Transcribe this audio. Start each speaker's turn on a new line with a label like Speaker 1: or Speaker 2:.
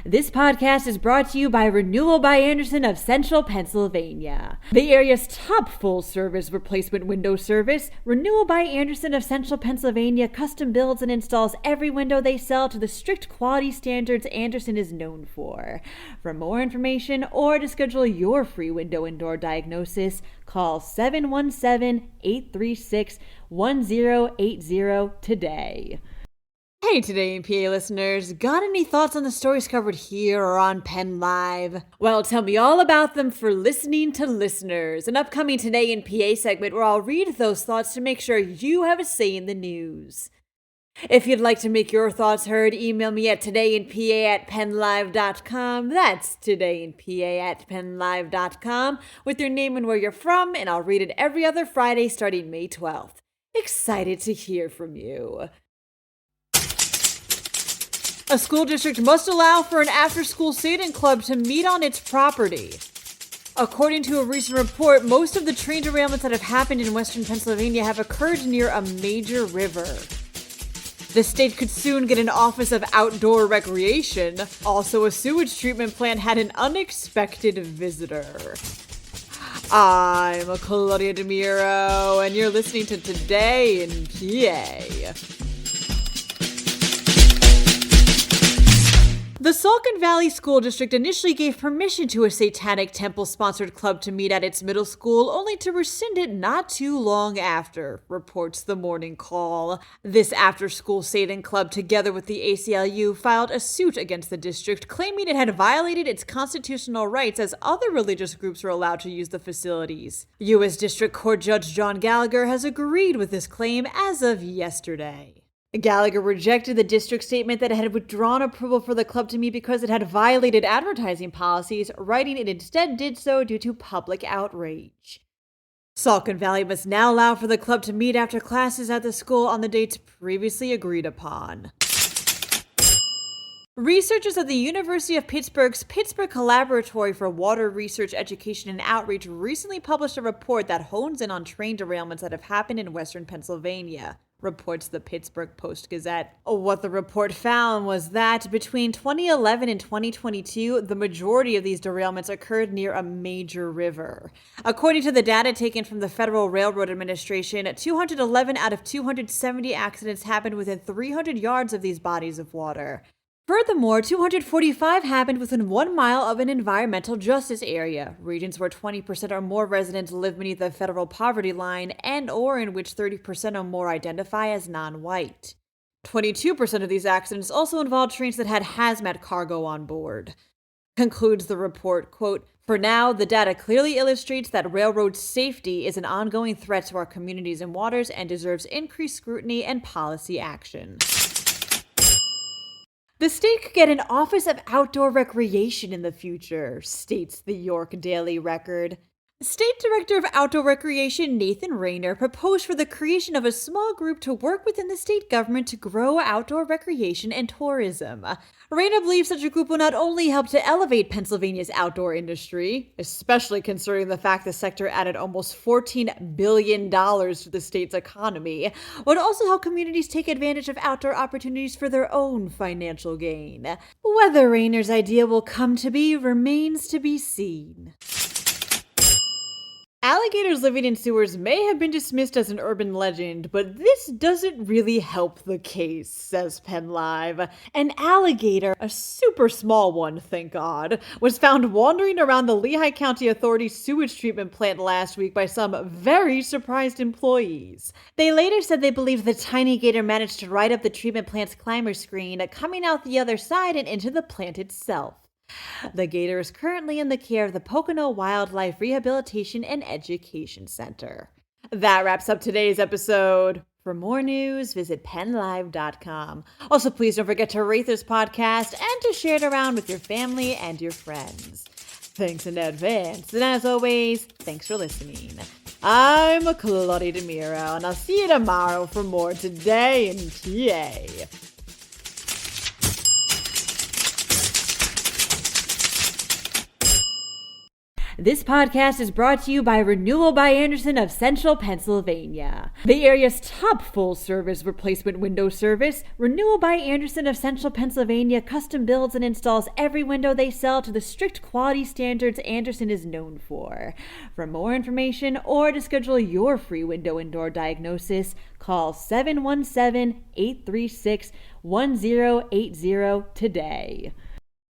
Speaker 1: This podcast is brought to you by Renewal by Andersen of Central Pennsylvania. The area's top full-service replacement window service, Renewal by Andersen of Central Pennsylvania custom builds and installs every window they sell to the strict quality standards Andersen is known for. For more information or to schedule your free window and door diagnosis, call 717-836-1080 today. Hey Today in PA listeners, got any thoughts on the stories covered here or on Penn Live? Well, tell me all about them for Listening to Listeners, an upcoming Today in PA segment where I'll read those thoughts to make sure you have a say in the news. If you'd like to make your thoughts heard, email me at todayinpa@PennLive.com. That's todayinpa@PennLive.com with your name and where you're from, and I'll read it every other Friday starting May 12th. Excited to hear from you. A school district must allow for an after-school sailing club to meet on its property. According to a recent report, most of the train derailments that have happened in western Pennsylvania have occurred near a major river. The state could soon get an Office of Outdoor Recreation. Also, a sewage treatment plant had an unexpected visitor. I'm Claudia Dimuro, and you're listening to Today in PA. The Saucon Valley School District initially gave permission to a Satanic Temple-sponsored club to meet at its middle school, only to rescind it not too long after, reports The Morning Call. This after-school Satan club, together with the ACLU, filed a suit against the district, claiming it had violated its constitutional rights as other religious groups were allowed to use the facilities. U.S. District Court Judge John Gallagher has agreed with this claim as of yesterday. Gallagher rejected the district statement that it had withdrawn approval for the club to meet because it had violated advertising policies, writing it instead did so due to public outrage. Saucon Valley must now allow for the club to meet after classes at the school on the dates previously agreed upon. Researchers at the University of Pittsburgh's Pittsburgh Collaboratory for Water Research, Education, and Outreach recently published a report that hones in on train derailments that have happened in western Pennsylvania, reports the Pittsburgh Post-Gazette. What the report found was that between 2011 and 2022, the majority of these derailments occurred near a major river. According to the data taken from the Federal Railroad Administration, 211 out of 270 accidents happened within 300 yards of these bodies of water. Furthermore, 245 happened within 1 mile of an environmental justice area, regions where 20% or more residents live beneath the federal poverty line and or in which 30% or more identify as non-white. 22% of these accidents also involved trains that had hazmat cargo on board. Concludes the report, quote, "For now, the data clearly illustrates that railroad safety is an ongoing threat to our communities and waters and deserves increased scrutiny and policy action." The state could get an Office of Outdoor Recreation in the future, states the York Daily Record. State Director of Outdoor Recreation Nathan Rayner proposed for the creation of a small group to work within the state government to grow outdoor recreation and tourism. Rayner believes such a group will not only help to elevate Pennsylvania's outdoor industry, especially considering the fact the sector added almost $14 billion to the state's economy, but also help communities take advantage of outdoor opportunities for their own financial gain. Whether Rayner's idea will come to be remains to be seen. Alligators living in sewers may have been dismissed as an urban legend, but this doesn't really help the case, says PennLive. An alligator, a super small one, thank God, was found wandering around the Lehigh County Authority's sewage treatment plant last week by some very surprised employees. They later said they believe the tiny gator managed to ride up the treatment plant's climber screen, coming out the other side and into the plant itself. The gator is currently in the care of the Pocono Wildlife Rehabilitation and Education Center. That wraps up today's episode. For more news, visit PennLive.com. Also, please don't forget to rate this podcast and to share it around with your family and your friends. Thanks in advance. And as always, thanks for listening. I'm Claudia Dimuro, and I'll see you tomorrow for more Today in PA. This podcast is brought to you by Renewal by Andersen of Central Pennsylvania. The area's top full-service replacement window service, Renewal by Andersen of Central Pennsylvania custom builds and installs every window they sell to the strict quality standards Andersen is known for. For more information or to schedule your free window and door diagnosis, call 717-836-1080 today.